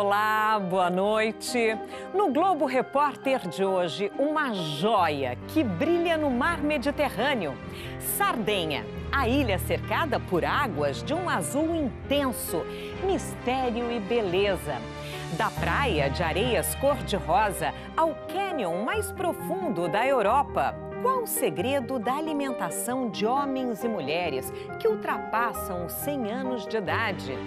Olá, boa noite. No Globo Repórter de hoje, uma joia que brilha no mar Mediterrâneo. Sardenha, a ilha cercada por águas de um azul intenso, mistério e beleza. Da praia de areias cor-de-rosa ao cânion mais profundo da Europa. Qual o segredo da alimentação de homens e mulheres que ultrapassam os 100 anos de idade?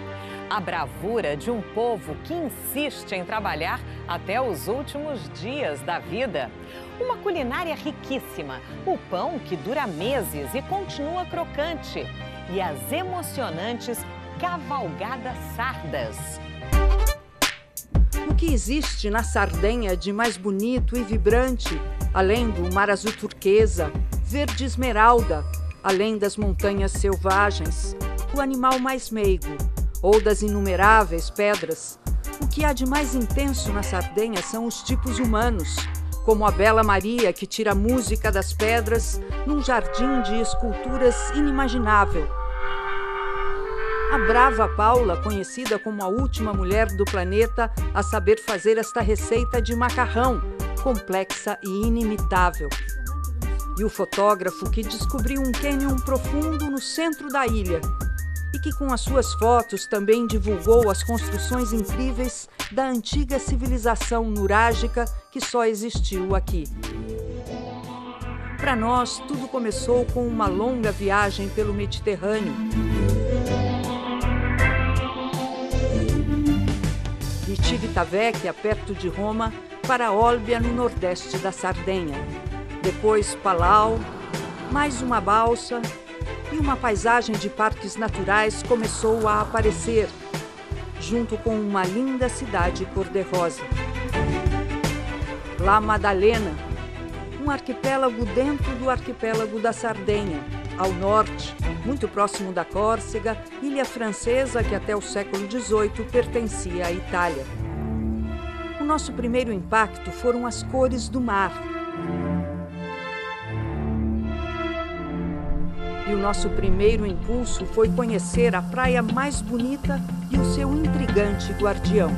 A bravura de um povo que insiste em trabalhar até os últimos dias da vida. Uma culinária riquíssima, o pão que dura meses e continua crocante. E as emocionantes cavalgadas sardas. O que existe na Sardenha de mais bonito e vibrante, além do mar azul turquesa, verde esmeralda, além das montanhas selvagens, o animal mais meigo, ou das inumeráveis pedras, o que há de mais intenso na Sardenha são os tipos humanos, como a bela Maria que tira a música das pedras num jardim de esculturas inimaginável. A brava Paula, conhecida como a última mulher do planeta a saber fazer esta receita de macarrão, complexa e inimitável. E o fotógrafo que descobriu um cânion profundo no centro da ilha e que com as suas fotos também divulgou as construções incríveis da antiga civilização nurágica que só existiu aqui. Para nós, tudo começou com uma longa viagem pelo Mediterrâneo. De Civitavecchia, perto de Roma, para Olbia, no nordeste da Sardenha. Depois Palau, mais uma balsa e uma paisagem de parques naturais começou a aparecer, junto com uma linda cidade cor-de-rosa. La Maddalena, um arquipélago dentro do arquipélago da Sardenha, ao norte, muito próximo da Córcega, ilha francesa que até o século XVIII pertencia à Itália. O nosso primeiro impacto foram as cores do mar. E o nosso primeiro impulso foi conhecer a praia mais bonita e o seu intrigante guardião.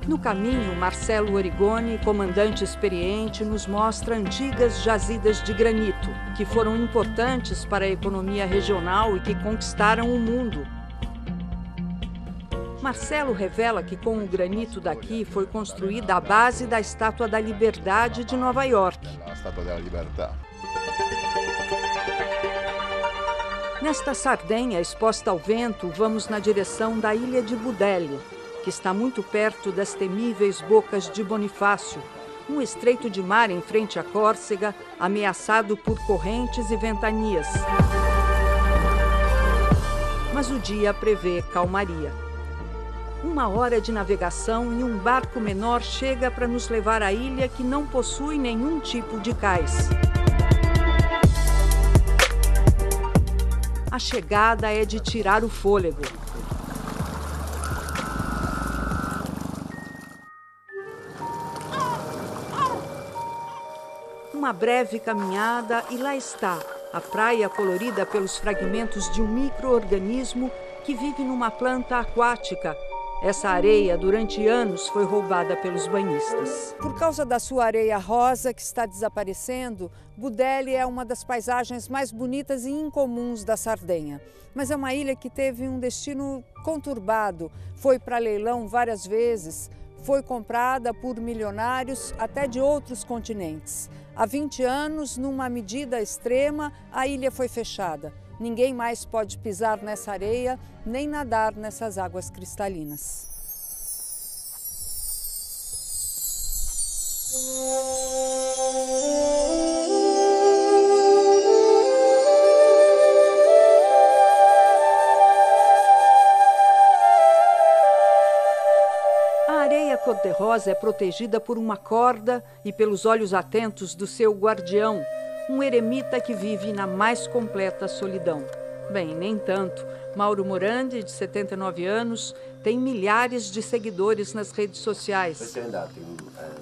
No caminho, Marcelo Origoni, comandante experiente, nos mostra antigas jazidas de granito, que foram importantes para a economia regional e que conquistaram o mundo. Marcelo revela que com o granito daqui foi construída a base da Estátua da Liberdade de Nova York. Nesta Sardenha exposta ao vento, vamos na direção da ilha de Budelli, que está muito perto das temíveis Bocas de Bonifácio, um estreito de mar em frente à Córcega, ameaçado por correntes e ventanias. Mas o dia prevê calmaria. 1 hora de navegação e um barco menor chega para nos levar à ilha que não possui nenhum tipo de cais. A chegada é de tirar o fôlego. Uma breve caminhada e lá está, a praia colorida pelos fragmentos de um micro-organismo que vive numa planta aquática. Essa areia, durante anos, foi roubada pelos banhistas. Por causa da sua areia rosa, que está desaparecendo, Budelli é uma das paisagens mais bonitas e incomuns da Sardenha. Mas é uma ilha que teve um destino conturbado, foi para leilão várias vezes, foi comprada por milionários até de outros continentes. Há 20 anos, numa medida extrema, a ilha foi fechada. Ninguém mais pode pisar nessa areia, nem nadar nessas águas cristalinas. A areia cor-de-rosa é protegida por uma corda e pelos olhos atentos do seu guardião, um eremita que vive na mais completa solidão. Bem, nem tanto. Mauro Morandi, de 79 anos, tem milhares de seguidores nas redes sociais.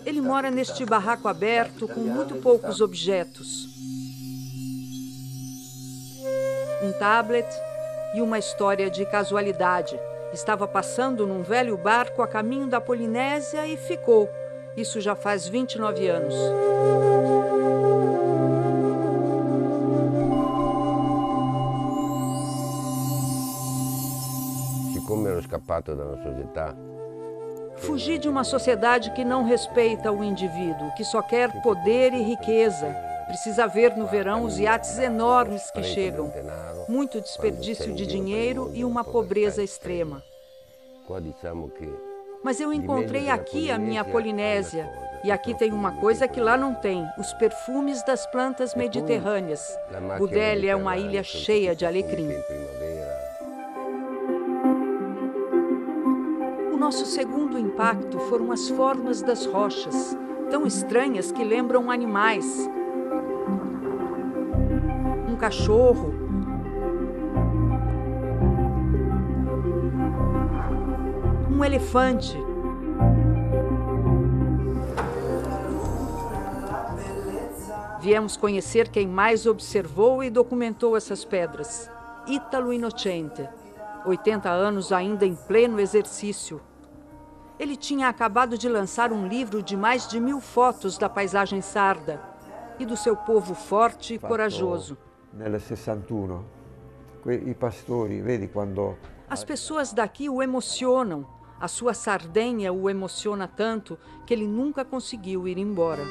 Ele mora neste barraco aberto com muito poucos objetos. Um tablet e uma história de casualidade. Estava passando num velho barco a caminho da Polinésia e ficou. Isso já faz 29 anos. Siccome ero scappato da una società. Fugi de uma sociedade que não respeita o indivíduo, que só quer poder e riqueza. Precisa ver no verão os iates enormes que chegam. Muito desperdício de dinheiro e uma pobreza extrema. Mas eu encontrei aqui a minha Polinésia. E aqui tem uma coisa que lá não tem, os perfumes das plantas mediterrâneas. Boudeille é uma ilha cheia de alecrim. O nosso segundo impacto foram as formas das rochas, tão estranhas que lembram animais. Um cachorro. Um elefante. Viemos conhecer quem mais observou e documentou essas pedras. Italo Innocente, 80 anos ainda em pleno exercício. Ele tinha acabado de lançar um livro de mais de 1000 fotos da paisagem sarda e do seu povo forte e corajoso. Nel 61, i pastori, vedi quando... As pessoas daqui o emocionam. A sua Sardenha o emociona tanto que ele nunca conseguiu ir embora.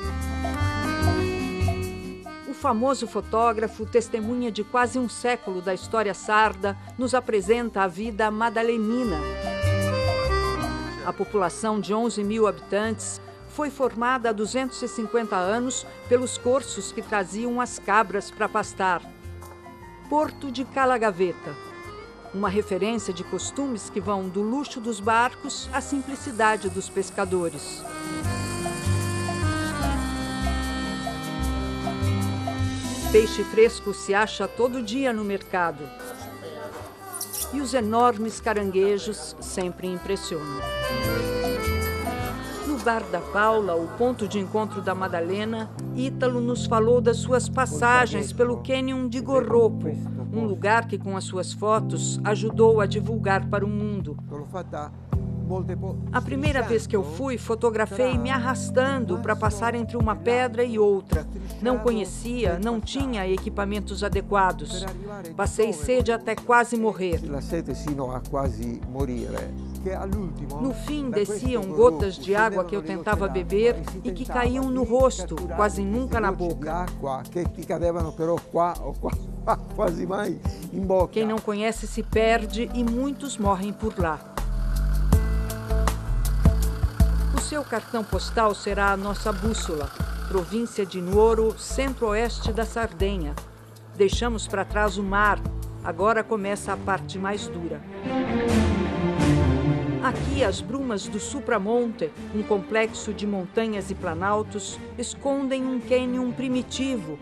O famoso fotógrafo, testemunha de quase um século da história sarda, nos apresenta a vida madalenina. A população de 11.000 habitantes foi formada há 250 anos pelos corsos que traziam as cabras para pastar. Porto de Calagaveta, uma referência de costumes que vão do luxo dos barcos à simplicidade dos pescadores. Peixe fresco se acha todo dia no mercado. E os enormes caranguejos sempre impressionam. No Bar da Paula, o ponto de encontro da Madalena, Ítalo nos falou das suas passagens pelo Cânion de Gorropo, um lugar que, com as suas fotos, ajudou a divulgar para o mundo. A primeira vez que eu fui, fotografei me arrastando para passar entre uma pedra e outra. Não conhecia, não tinha equipamentos adequados. Passei sede até quase morrer. No fim, desciam gotas de água que eu tentava beber e que caíam no rosto, quase nunca na boca. Quem não conhece se perde e muitos morrem por lá. O seu cartão postal será a nossa bússola, província de Nuoro, centro-oeste da Sardenha. Deixamos para trás o mar, agora começa a parte mais dura. Aqui, as brumas do Supramonte, um complexo de montanhas e planaltos, escondem um cânion primitivo,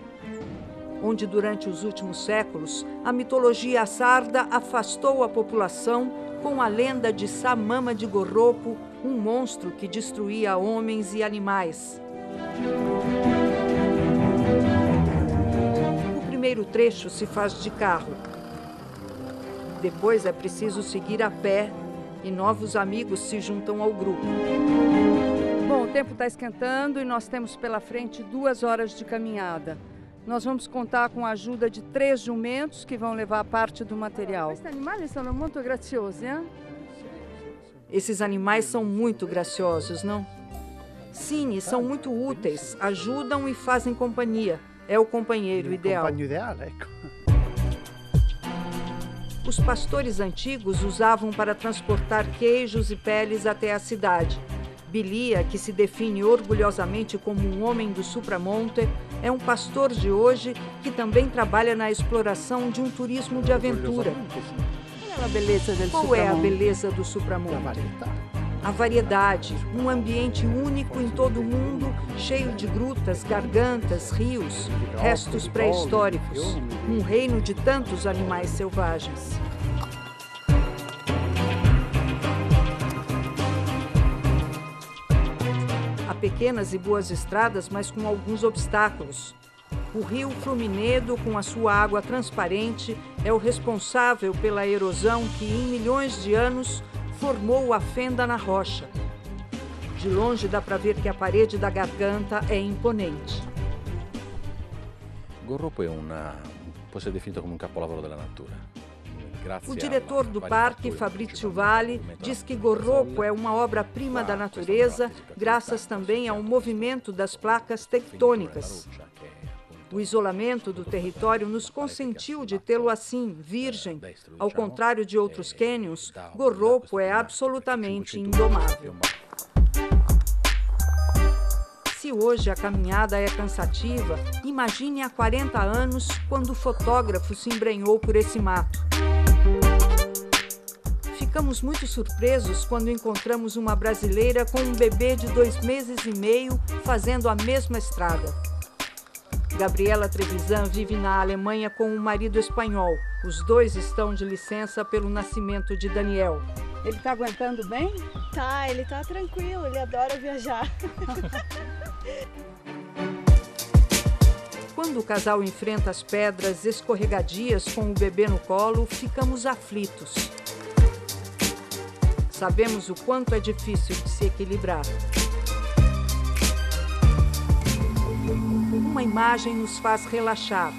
onde durante os últimos séculos a mitologia sarda afastou a população com a lenda de Samama de Gorropo, um monstro que destruía homens e animais. O primeiro trecho se faz de carro. Depois é preciso seguir a pé e novos amigos se juntam ao grupo. Bom, o tempo está esquentando e nós temos pela frente 2 horas de caminhada. Nós vamos contar com a ajuda de 3 jumentos que vão levar parte do material. Esses animais são muito graciosos, hein? Esses animais são muito graciosos, não? Sim, são muito úteis, ajudam e fazem companhia. É o companheiro ideal. Os pastores antigos usavam para transportar queijos e peles até a cidade. Bilia, que se define orgulhosamente como um homem do Supramonte, é um pastor de hoje que também trabalha na exploração de um turismo de aventura. Qual é a beleza do Supramonte? A variedade, um ambiente único em todo o mundo, cheio de grutas, gargantas, rios, restos pré-históricos, um reino de tantos animais selvagens. Há pequenas e boas estradas, mas com alguns obstáculos. O rio Fluminedo, com a sua água transparente, é o responsável pela erosão que, em milhões de anos, formou a fenda na rocha. De longe dá para ver que a parede da garganta é imponente. Gorropo può ser definito come capolavoro della natura. O diretor do parque, Fabrizio Valli, diz que Gorropo é uma obra-prima da natureza, graças também ao movimento das placas tectônicas. O isolamento do território nos consentiu de tê-lo assim, virgem. Ao contrário de outros cânions, Gorropo é absolutamente indomável. Se hoje a caminhada é cansativa, imagine há 40 anos, quando o fotógrafo se embrenhou por esse mato. Ficamos muito surpresos quando encontramos uma brasileira com um bebê de 2 meses e meio fazendo a mesma estrada. Gabriela Trevisan vive na Alemanha com um marido espanhol. Os dois estão de licença pelo nascimento de Daniel. Ele está aguentando bem? Tá, ele tá tranquilo, ele adora viajar. Quando o casal enfrenta as pedras escorregadias com o bebê no colo, ficamos aflitos. Sabemos o quanto é difícil de se equilibrar. Uma imagem nos faz relaxar.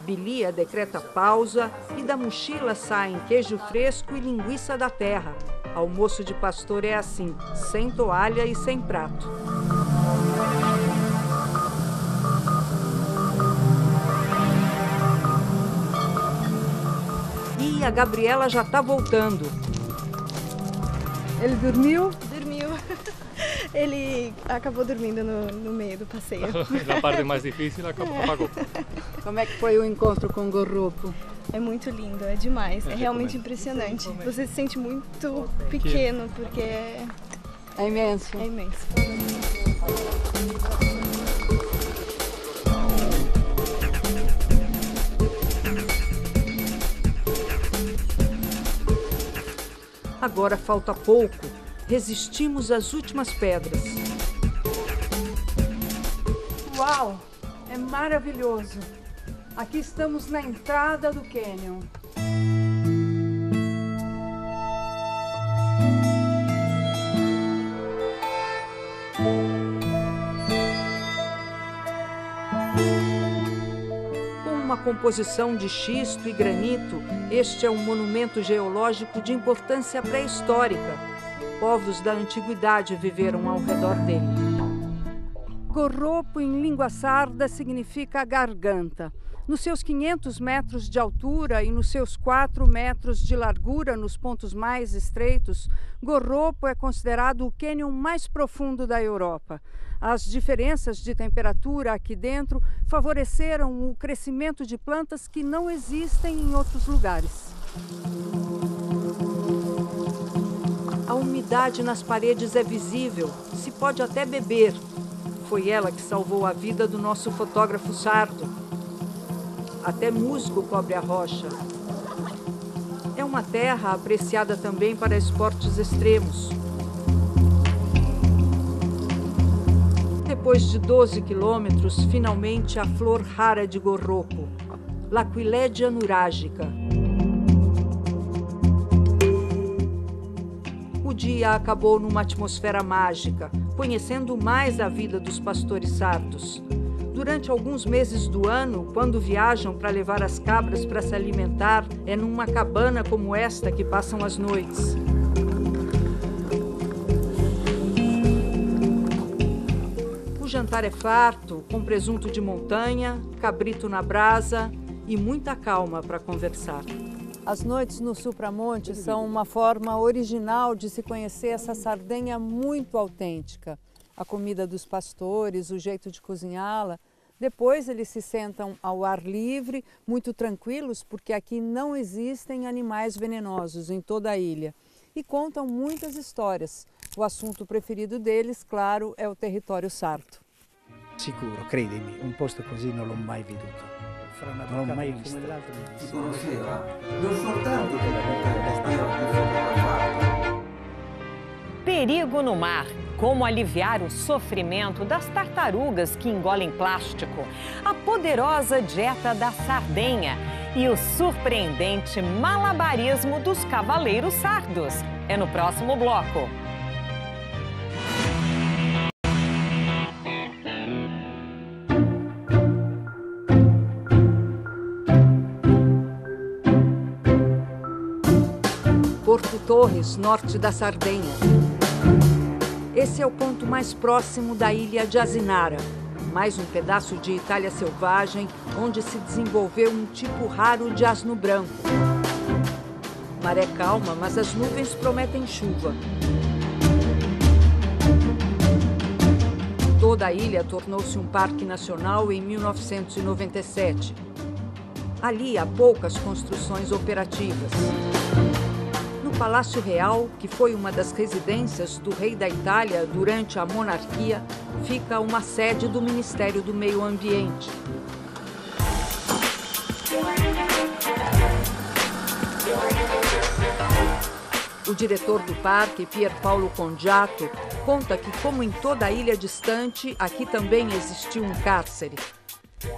Bilia decreta pausa e da mochila saem queijo fresco e linguiça da terra. Almoço de pastor é assim, sem toalha e sem prato. E a Gabriela já está voltando. Ele dormiu? Dormiu. Ele acabou dormindo no meio do passeio. Na parte mais difícil, apagou. Como é que foi o encontro com o Gorropo? É muito lindo, é demais. É realmente impressionante. Você se sente muito pequeno, porque é imenso. É imenso. Agora falta pouco. Resistimos às últimas pedras. Uau! É maravilhoso! Aqui estamos na entrada do cânion. Com uma composição de xisto e granito, este é um monumento geológico de importância pré-histórica. Povos da antiguidade viveram ao redor dele. Gorropo, em língua sarda, significa garganta. Nos seus 500 metros de altura e nos seus 4 metros de largura nos pontos mais estreitos, Gorropo é considerado o cânion mais profundo da Europa. As diferenças de temperatura aqui dentro favoreceram o crescimento de plantas que não existem em outros lugares. A umidade nas paredes é visível, se pode até beber. Foi ela que salvou a vida do nosso fotógrafo sardo. Até musgo cobre a rocha. É uma terra apreciada também para esportes extremos. Depois de 12 quilômetros, finalmente a flor rara de Gorropo, Laquilegia nurágica. O dia acabou numa atmosfera mágica, conhecendo mais a vida dos pastores sardos. Durante alguns meses do ano, quando viajam para levar as cabras para se alimentar, é numa cabana como esta que passam as noites. O jantar é farto, com presunto de montanha, cabrito na brasa e muita calma para conversar. As noites no Supramonte são uma forma original de se conhecer essa Sardenha muito autêntica. A comida dos pastores, o jeito de cozinhá-la. Depois eles se sentam ao ar livre, muito tranquilos, porque aqui não existem animais venenosos em toda a ilha. E contam muitas histórias. O assunto preferido deles, claro, é o território sardo. Sicuro, credimi, un posto così non l'ho mai veduto. Non l'ho mai visto. Si conosceva non soltanto della vita di fotografare. Perigo no mar. como aliviar o sofrimento das tartarugas que engolem plástico, a poderosa dieta da Sardenha e o surpreendente malabarismo dos cavaleiros sardos. É no próximo bloco. Porto Torres, norte da Sardenha. Esse é o ponto mais próximo da ilha de Asinara, mais um pedaço de Itália selvagem onde se desenvolveu um tipo raro de asno branco. Maré calma, mas as nuvens prometem chuva. Toda a ilha tornou-se um parque nacional em 1997. Ali há poucas construções operativas. No Palácio Real, que foi uma das residências do rei da Itália durante a monarquia, fica uma sede do Ministério do Meio Ambiente. O diretor do parque, Pier Paolo Congiato, conta que, como em toda a ilha distante, aqui também existiu um cárcere.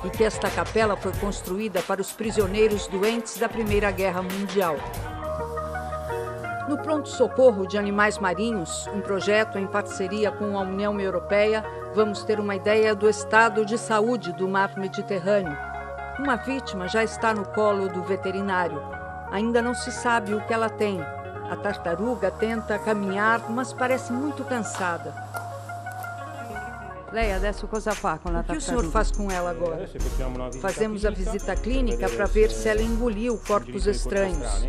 E que esta capela foi construída para os prisioneiros doentes da Primeira Guerra Mundial. No pronto-socorro de animais marinhos, um projeto em parceria com a União Europeia, vamos ter uma ideia do estado de saúde do mar Mediterrâneo. Uma vítima já está no colo do veterinário. Ainda não se sabe o que ela tem. A tartaruga tenta caminhar, mas parece muito cansada. Lei, adesso cosa fa com a tartaruga? O que o senhor faz com ela agora? Fazemos a visita clínica para ver se ela engoliu corpos estranhos.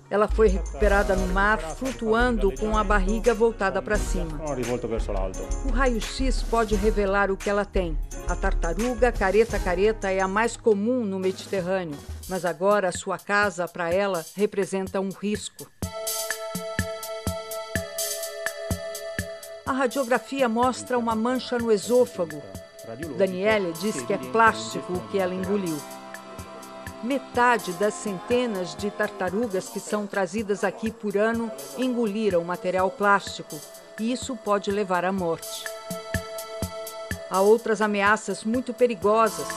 Ela foi recuperada no mar, flutuando com a barriga voltada para cima. O raio-x pode revelar o que ela tem. A tartaruga careta é a mais comum no Mediterrâneo, mas agora a sua casa, para ela, representa um risco. A radiografia mostra uma mancha no esôfago. Daniele diz que é plástico o que ela engoliu. Metade das centenas de tartarugas que são trazidas aqui por ano engoliram material plástico, e isso pode levar à morte. Há outras ameaças muito perigosas.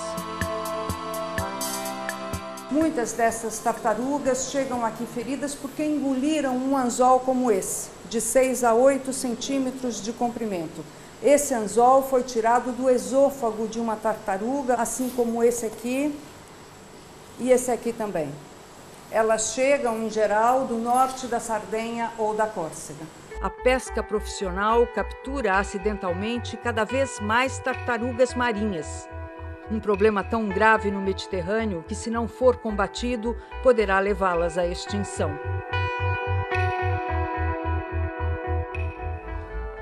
Muitas dessas tartarugas chegam aqui feridas porque engoliram um anzol como esse, de 6 a 8 centímetros de comprimento. Esse anzol foi tirado do esôfago de uma tartaruga, assim como esse aqui e esse aqui também. Elas chegam, em geral, do norte da Sardenha ou da Córcega. A pesca profissional captura acidentalmente cada vez mais tartarugas marinhas. Um problema tão grave no Mediterrâneo que, se não for combatido, poderá levá-las à extinção.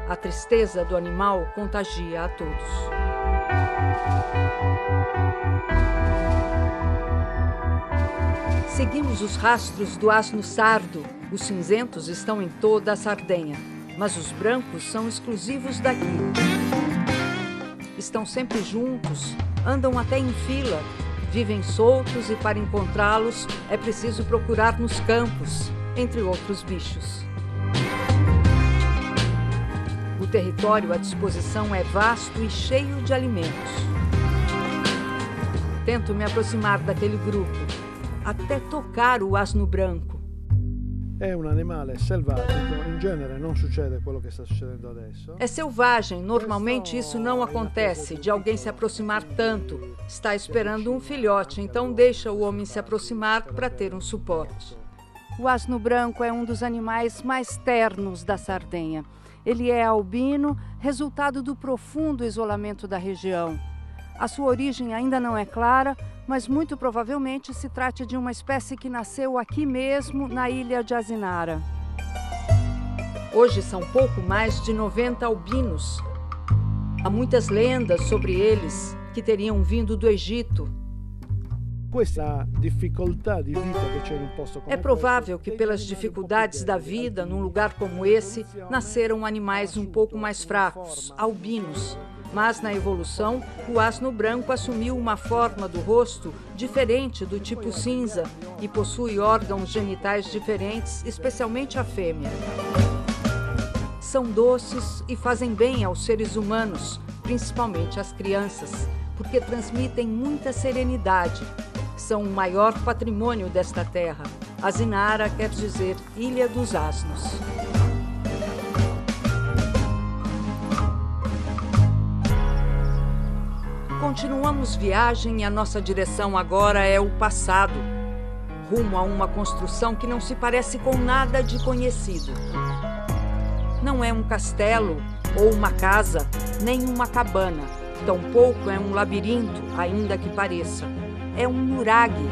A tristeza do animal contagia a todos. Seguimos os rastros do asno sardo. Os cinzentos estão em toda a Sardenha, mas os brancos são exclusivos daqui. Estão sempre juntos, andam até em fila, vivem soltos e, para encontrá-los, é preciso procurar nos campos, entre outros bichos. O território à disposição é vasto e cheio de alimentos. Tento me aproximar daquele grupo, até tocar o asno branco. É um animal selvatico, em genere não succede quello che sta succedendo adesso. É selvagem, normalmente isso não acontece, de alguém se aproximar tanto. Está esperando um filhote, então deixa o homem se aproximar para ter um suporte. O asno branco é um dos animais mais ternos da Sardenha. Ele é albino, resultado do profundo isolamento da região. A sua origem ainda não é clara, mas muito provavelmente se trata de uma espécie que nasceu aqui mesmo, na ilha de Asinara. Hoje são pouco mais de 90 albinos. Há muitas lendas sobre eles, que teriam vindo do Egito. É provável que, pelas dificuldades da vida num lugar como esse, nasceram animais um pouco mais fracos, albinos. Mas, na evolução, o asno branco assumiu uma forma do rosto diferente do tipo cinza e possui órgãos genitais diferentes, especialmente a fêmea. São doces e fazem bem aos seres humanos, principalmente às crianças, porque transmitem muita serenidade. São o maior patrimônio desta terra. Asinara quer dizer Ilha dos Asnos. Continuamos viagem e a nossa direção agora é o passado, rumo a uma construção que não se parece com nada de conhecido. Não é um castelo ou uma casa, nem uma cabana. Tampouco é um labirinto, ainda que pareça. É um nuraghe.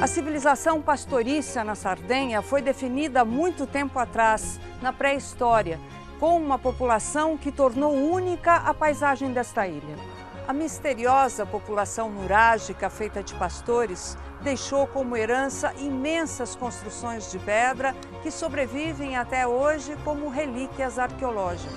A civilização pastorícia na Sardenha foi definida há muito tempo atrás, na pré-história, com uma população que tornou única a paisagem desta ilha. A misteriosa população nurágica feita de pastores deixou como herança imensas construções de pedra que sobrevivem até hoje como relíquias arqueológicas.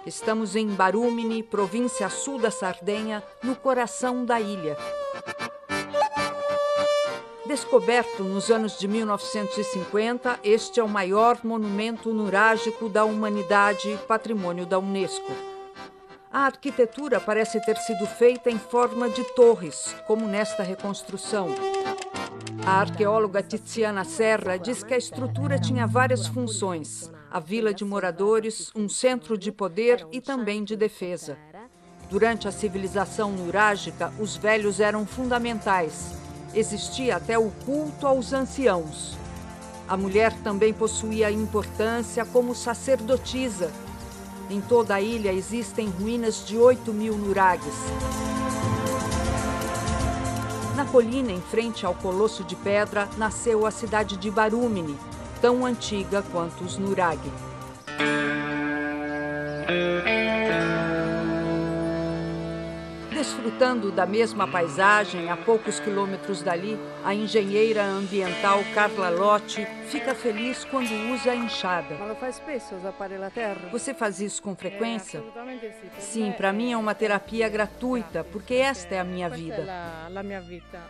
Estamos em Barumini, província sul da Sardenha, no coração da ilha. Descoberto nos anos de 1950, este é o maior monumento nurágico da humanidade, patrimônio da Unesco. A arquitetura parece ter sido feita em forma de torres, como nesta reconstrução. A arqueóloga Tiziana Serra diz que a estrutura tinha várias funções: a vila de moradores, um centro de poder e também de defesa. Durante a civilização nurágica, os velhos eram fundamentais. Existia até o culto aos anciãos. A mulher também possuía importância como sacerdotisa. Em toda a ilha existem ruínas de 8.000 nuraghes. Na colina, em frente ao Colosso de Pedra, nasceu a cidade de Barumini, tão antiga quanto os nuraghe. Desfrutando da mesma paisagem, a poucos quilômetros dali, a engenheira ambiental Carla Lotti fica feliz quando usa a enxada. Mas faz spesso usar aparelho a terra? Você faz isso com frequência? Sim, para mim é uma terapia gratuita, porque esta é a minha vida.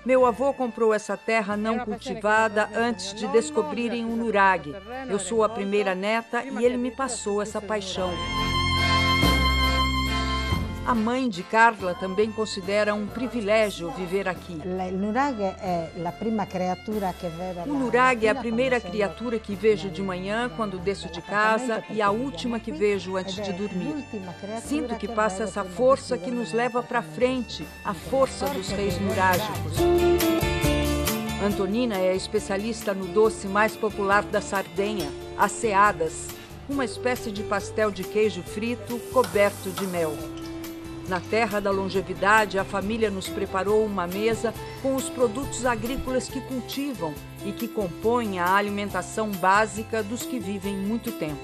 Meu avô comprou essa terra não cultivada antes de descobrirem o nuraghe. Eu sou a primeira neta e ele me passou essa paixão. A mãe de Carla também considera um privilégio viver aqui. O nuraghe é a primeira criatura que vejo de manhã quando desço de casa e a última que vejo antes de dormir. Sinto que passa essa força que nos leva para frente, a força dos reis nurágicos. Antonina é especialista no doce mais popular da Sardenha, as ceadas, uma espécie de pastel de queijo frito coberto de mel. Na terra da longevidade, a família nos preparou uma mesa com os produtos agrícolas que cultivam e que compõem a alimentação básica dos que vivem muito tempo.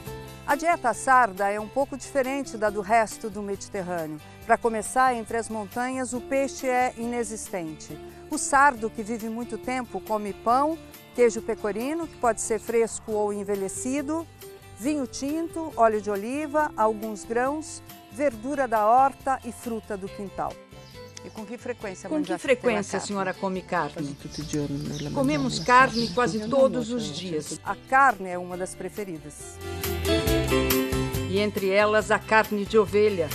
A dieta sarda é um pouco diferente da do resto do Mediterrâneo. Para começar, entre as montanhas, o peixe é inexistente. O sardo, que vive muito tempo, come pão, queijo pecorino, que pode ser fresco ou envelhecido, vinho tinto, óleo de oliva, alguns grãos, verdura da horta e fruta do quintal. E com que frequência? Com que frequência a senhora come carne? Comemos carne quase todos os dias. A carne é uma das preferidas. E entre elas a carne de ovelha.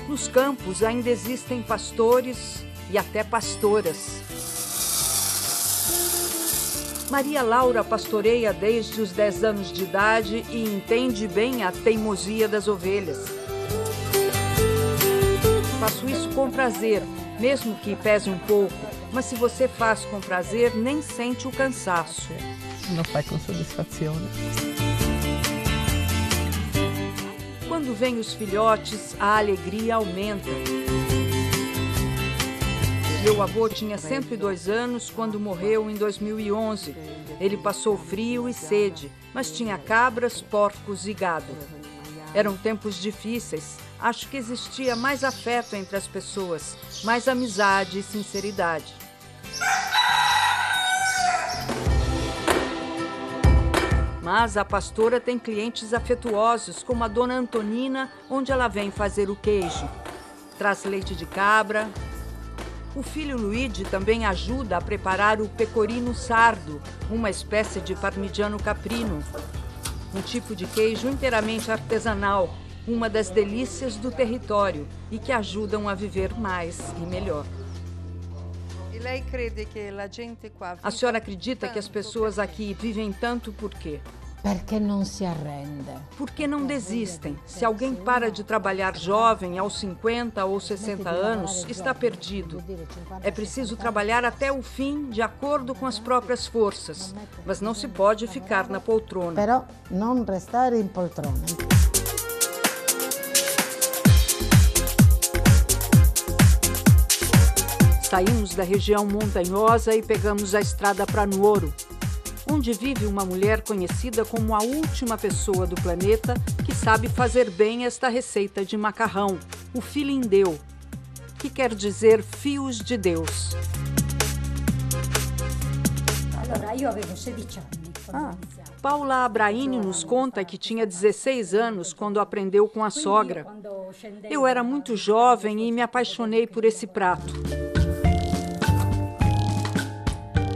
Nos campos ainda existem pastores e até pastoras. Maria Laura pastoreia desde os 10 anos de idade e entende bem a teimosia das ovelhas. Faço isso com prazer, mesmo que pese um pouco, mas se você faz com prazer, nem sente o cansaço. Não faz com satisfação. Quando vêm os filhotes, a alegria aumenta. Meu avô tinha 102 anos quando morreu em 2011. Ele passou frio e sede, mas tinha cabras, porcos e gado. Eram tempos difíceis. Acho que existia mais afeto entre as pessoas, mais amizade e sinceridade. Mas a pastora tem clientes afetuosos, como a dona Antonina, onde ela vem fazer o queijo. traz leite de cabra. O filho Luigi também ajuda a preparar o pecorino sardo, uma espécie de parmigiano caprino, um tipo de queijo inteiramente artesanal, uma das delícias do território e que ajudam a viver mais e melhor. A senhora acredita que as pessoas aqui vivem tanto por quê? Porque não se arrende. Porque não desistem. Se alguém para de trabalhar jovem, aos 50 ou 60 anos, está perdido. É preciso trabalhar até o fim, de acordo com as próprias forças. Mas não se pode ficar na poltrona. Però não restar em poltrona. Saímos da região montanhosa e pegamos a estrada para Nuoro, onde vive uma mulher conhecida como a última pessoa do planeta que sabe fazer bem esta receita de macarrão, o filindeu, que quer dizer fios de Deus. Paula Abraini nos conta que tinha 16 anos quando aprendeu com a sogra. Eu era muito jovem e me apaixonei por esse prato.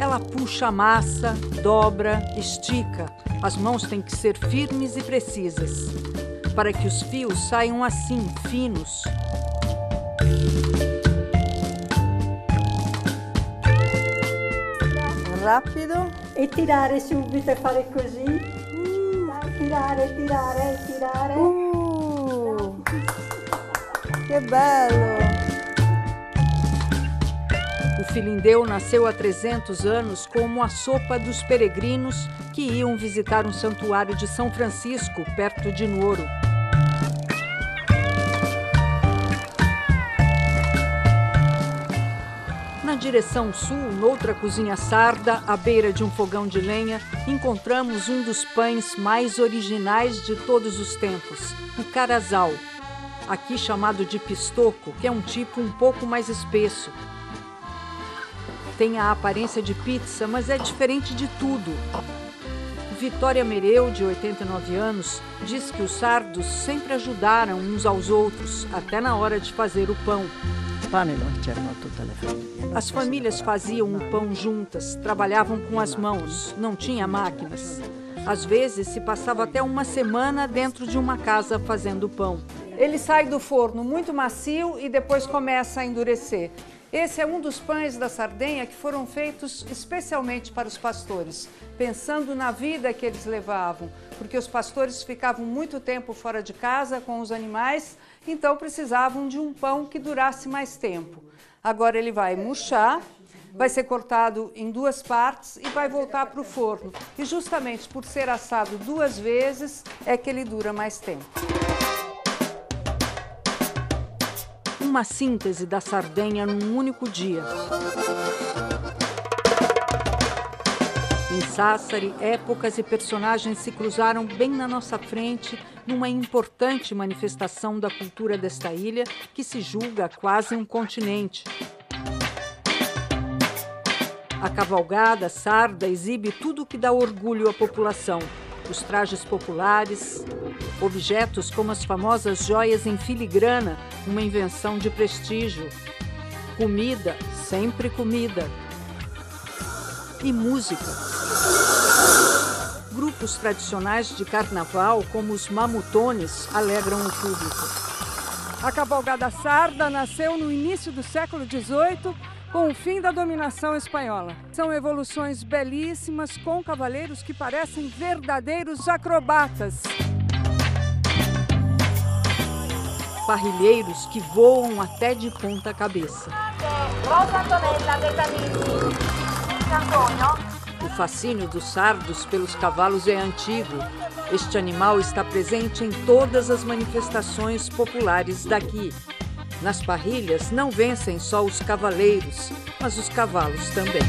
Ela puxa a massa, dobra, estica. As mãos têm que ser firmes e precisas, para que os fios saiam assim, finos. Rápido. E tirare subito e fare così. Tirare, tirare, tirare. Que bello! O filindeu nasceu há 300 anos como a sopa dos peregrinos que iam visitar um santuário de São Francisco, perto de Nuoro. Na direção sul, noutra cozinha sarda, à beira de um fogão de lenha, encontramos um dos pães mais originais de todos os tempos, o carasau, aqui chamado de pistoco, que é um tipo um pouco mais espesso. Tem a aparência de pizza, mas é diferente de tudo. Vitória Mereu, de 89 anos, diz que os sardos sempre ajudaram uns aos outros, até na hora de fazer o pão. As famílias faziam o pão juntas, trabalhavam com as mãos, não tinha máquinas. Às vezes se passava até uma semana dentro de uma casa fazendo pão. Ele sai do forno muito macio e depois começa a endurecer. Esse é um dos pães da Sardenha que foram feitos especialmente para os pastores, pensando na vida que eles levavam, porque os pastores ficavam muito tempo fora de casa com os animais, então precisavam de um pão que durasse mais tempo. Agora ele vai murchar, vai ser cortado em duas partes e vai voltar para o forno. E justamente por ser assado duas vezes é que ele dura mais tempo. Uma síntese da Sardenha num único dia. Em Sassari, épocas e personagens se cruzaram bem na nossa frente numa importante manifestação da cultura desta ilha que se julga quase um continente. A cavalgada sarda exibe tudo o que dá orgulho à população. Os trajes populares, objetos como as famosas joias em filigrana, uma invenção de prestígio, comida, sempre comida, e música. Grupos tradicionais de carnaval, como os mamutones, alegram o público. A cavalgada sarda nasceu no início do século XVIII, com o fim da dominação espanhola. São evoluções belíssimas com cavaleiros que parecem verdadeiros acrobatas. Parrilheiros que voam até de ponta cabeça. O fascínio dos sardos pelos cavalos é antigo. Este animal está presente em todas as manifestações populares daqui. Nas parrilhas não vencem só os cavaleiros, mas os cavalos também.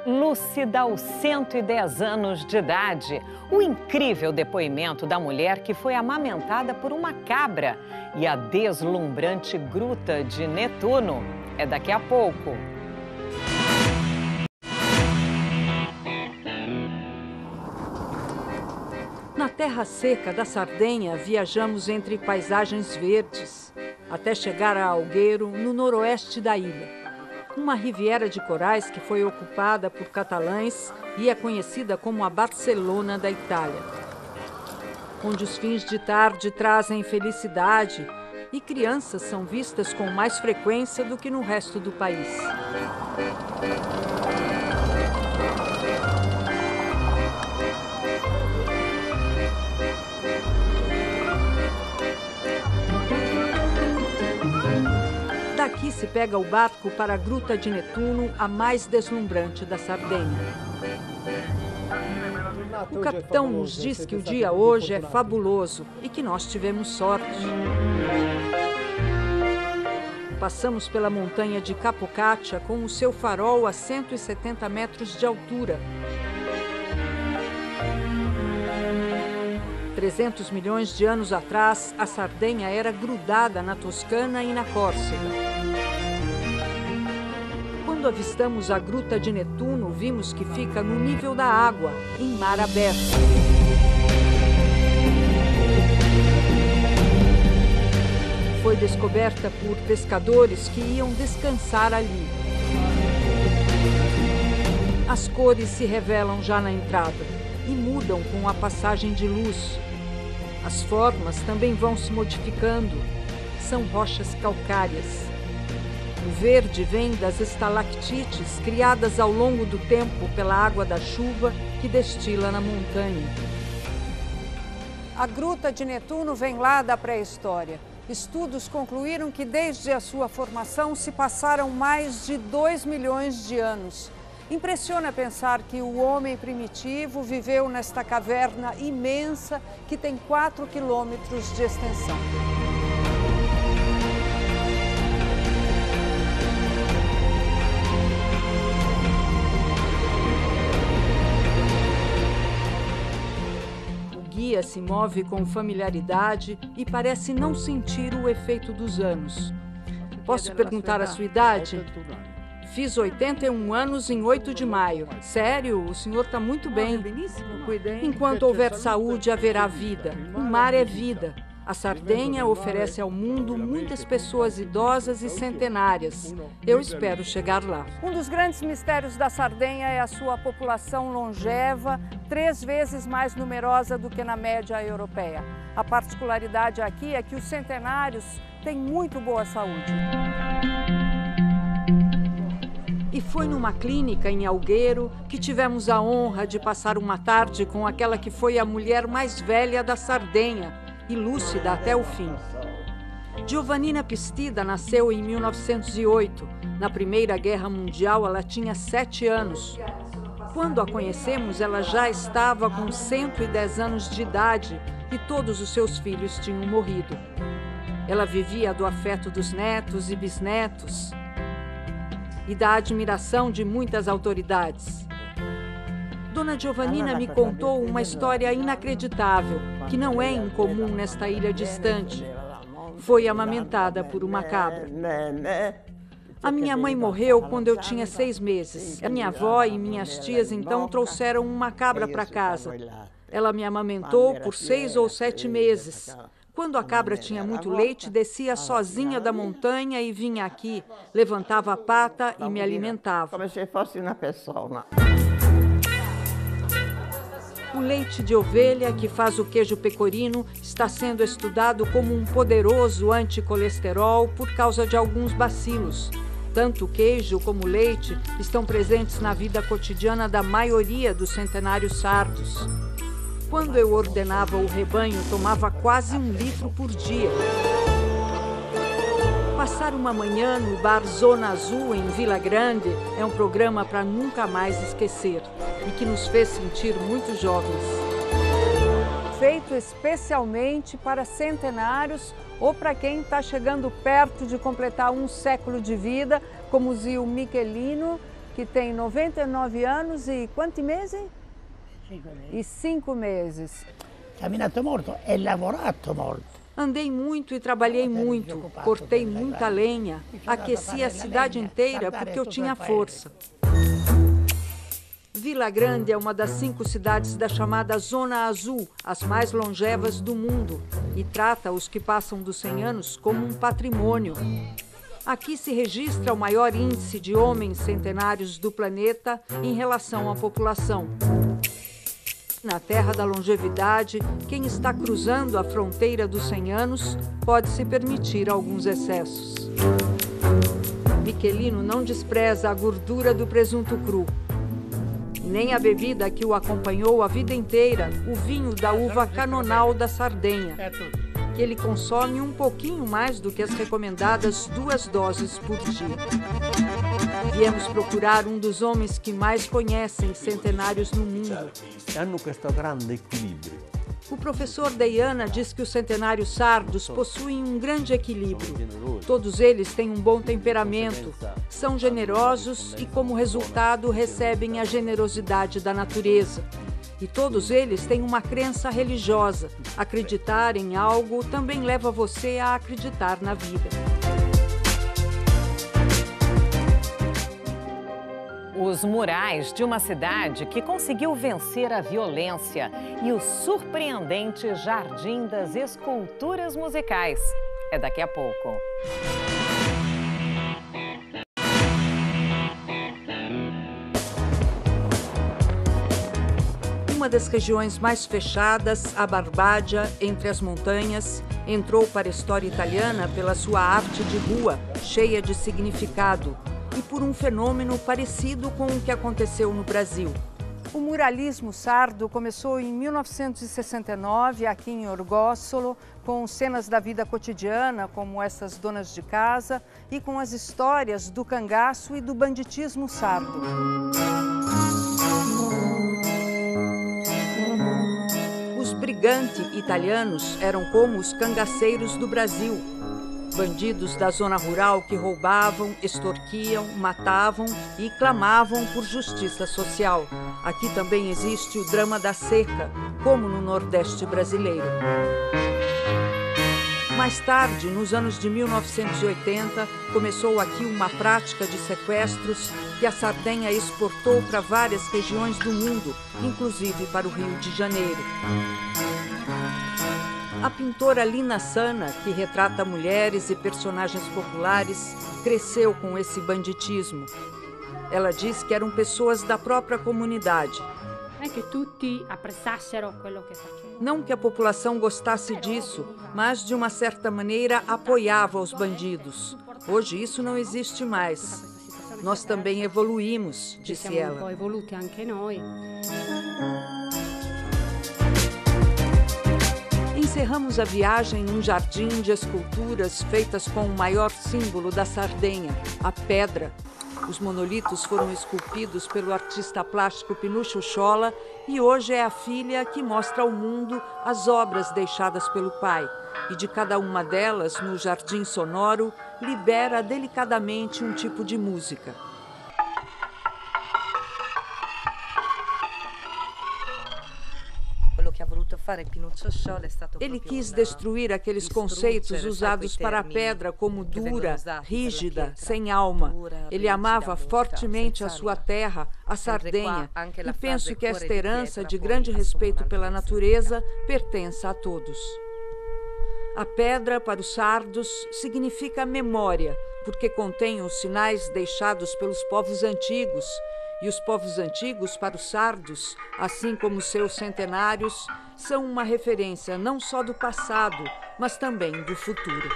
Lúcida, aos 110 anos de idade, o incrível depoimento da mulher que foi amamentada por uma cabra e a deslumbrante gruta de Netuno é daqui a pouco. Na terra seca da Sardenha, viajamos entre paisagens verdes, até chegar a Alghero, no noroeste da ilha. Uma riviera de corais que foi ocupada por catalães e é conhecida como a Barcelona da Itália, onde os fins de tarde trazem felicidade e crianças são vistas com mais frequência do que no resto do país. Daqui se pega o barco para a Gruta de Netuno, a mais deslumbrante da Sardenha. O capitão nos diz que o dia hoje é fabuloso e que nós tivemos sorte. Passamos pela montanha de Capocaccia com o seu farol a 170 metros de altura. 300 milhões de anos atrás, a Sardenha era grudada na Toscana e na Córcega. Quando avistamos a Gruta de Netuno, vimos que fica no nível da água, em mar aberto. Foi descoberta por pescadores que iam descansar ali. As cores se revelam já na entrada e mudam com a passagem de luz. As formas também vão se modificando. São rochas calcárias. O verde vem das estalactites criadas ao longo do tempo pela água da chuva que destila na montanha. A Gruta de Netuno vem lá da pré-história. Estudos concluíram que desde a sua formação se passaram mais de 2 milhões de anos. Impressiona pensar que o homem primitivo viveu nesta caverna imensa que tem 4 quilômetros de extensão. O guia se move com familiaridade e parece não sentir o efeito dos anos. Posso perguntar a sua idade? Fiz 81 anos em 8 de maio. Sério, o senhor está muito bem. Enquanto houver saúde, haverá vida. O mar é vida. A Sardenha oferece ao mundo muitas pessoas idosas e centenárias. Eu espero chegar lá. Um dos grandes mistérios da Sardenha é a sua população longeva, 3 vezes mais numerosa do que na média europeia. A particularidade aqui é que os centenários têm muito boa saúde. E foi numa clínica em Alghero que tivemos a honra de passar uma tarde com aquela que foi a mulher mais velha da Sardenha e lúcida até o fim. Giovannina Pistida nasceu em 1908. Na Primeira Guerra Mundial, ela tinha 7 anos. Quando a conhecemos, ela já estava com 110 anos de idade e todos os seus filhos tinham morrido. Ela vivia do afeto dos netos e bisnetos e da admiração de muitas autoridades. Dona Giovannina me contou uma história inacreditável, que não é incomum nesta ilha distante. Foi amamentada por uma cabra. A minha mãe morreu quando eu tinha 6 meses. A minha avó e minhas tias então trouxeram uma cabra para casa. Ela me amamentou por 6 ou 7 meses. Quando a cabra tinha muito leite, descia sozinha da montanha e vinha aqui, levantava a pata e me alimentava. Como se fosse uma pessoa. O leite de ovelha, que faz o queijo pecorino, está sendo estudado como um poderoso anticolesterol por causa de alguns bacilos. Tanto o queijo como o leite estão presentes na vida cotidiana da maioria dos centenários sardos. Quando eu ordenava o rebanho, tomava quase 1 litro por dia. Passar uma manhã no bar Zona Azul, em Vila Grande, é um programa para nunca mais esquecer e que nos fez sentir muito jovens. Feito especialmente para centenários ou para quem está chegando perto de completar 1 século de vida, como o Zio Michelino, que tem 99 anos e quanti mesi? 5 meses. Caminato molto e lavorato molto. Andei muito e trabalhei muito, cortei muita lenha, aqueci a cidade inteira porque eu tinha força. Vila Grande é uma das 5 cidades da chamada Zona Azul, as mais longevas do mundo, e trata os que passam dos 100 anos como um patrimônio. Aqui se registra o maior índice de homens centenários do planeta em relação à população. Na terra da longevidade, quem está cruzando a fronteira dos 100 anos pode se permitir alguns excessos. Michelino não despreza a gordura do presunto cru, nem a bebida que o acompanhou a vida inteira, o vinho da uva canonal da Sardenha, que ele consome um pouquinho mais do que as recomendadas 2 doses por dia. Viemos procurar um dos homens que mais conhecem centenários no mundo. Hanno questo grande equilibrio. O professor Deiana diz que os centenários sardos possuem um grande equilíbrio. Todos eles têm um bom temperamento, são generosos e, como resultado, recebem a generosidade da natureza. E todos eles têm uma crença religiosa. Acreditar em algo também leva você a acreditar na vida. Os murais de uma cidade que conseguiu vencer a violência e o surpreendente Jardim das Esculturas Musicais. É daqui a pouco. Uma das regiões mais fechadas, a Barbádia, entre as montanhas, entrou para a história italiana pela sua arte de rua, cheia de significado, e por um fenômeno parecido com o que aconteceu no Brasil. O muralismo sardo começou em 1969, aqui em Orgosolo, com cenas da vida cotidiana, como essas donas de casa, e com as histórias do cangaço e do banditismo sardo. Os briganti italianos eram como os cangaceiros do Brasil. Bandidos da zona rural que roubavam, extorquiam, matavam e clamavam por justiça social. Aqui também existe o drama da seca, como no Nordeste brasileiro. Mais tarde, nos anos de 1980, começou aqui uma prática de sequestros que a Sardenha exportou para várias regiões do mundo, inclusive para o Rio de Janeiro. A pintora Lina Sana, que retrata mulheres e personagens populares, cresceu com esse banditismo. Ela diz que eram pessoas da própria comunidade. Não que a população gostasse disso, mas de uma certa maneira apoiava os bandidos. Hoje isso não existe mais. Nós também evoluímos, disse ela. Encerramos a viagem num jardim de esculturas feitas com o maior símbolo da Sardenha, a pedra. Os monolitos foram esculpidos pelo artista plástico Pinuccio Sciolla e hoje é a filha que mostra ao mundo as obras deixadas pelo pai. E de cada uma delas, no jardim sonoro, libera delicadamente um tipo de música. Ele quis destruir aqueles conceitos usados para a pedra como dura, rígida, sem alma. Ele amava fortemente a sua terra, a Sardenha, e penso que esta herança de grande respeito pela natureza pertença a todos. A pedra, para os sardos, significa memória, porque contém os sinais deixados pelos povos antigos. E os povos antigos, para os sardos, assim como seus centenários, são uma referência não só do passado, mas também do futuro.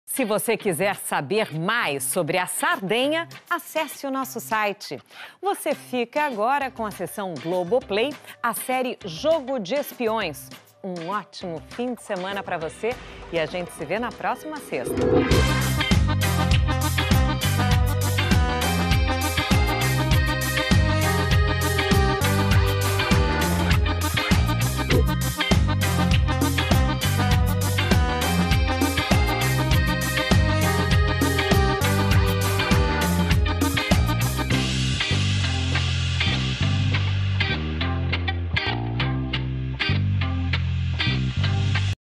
Se você quiser saber mais sobre a Sardenha, acesse o nosso site. Você fica agora com a seção Globoplay, a série Jogo de Espiões. Um ótimo fim de semana para você e a gente se vê na próxima sexta.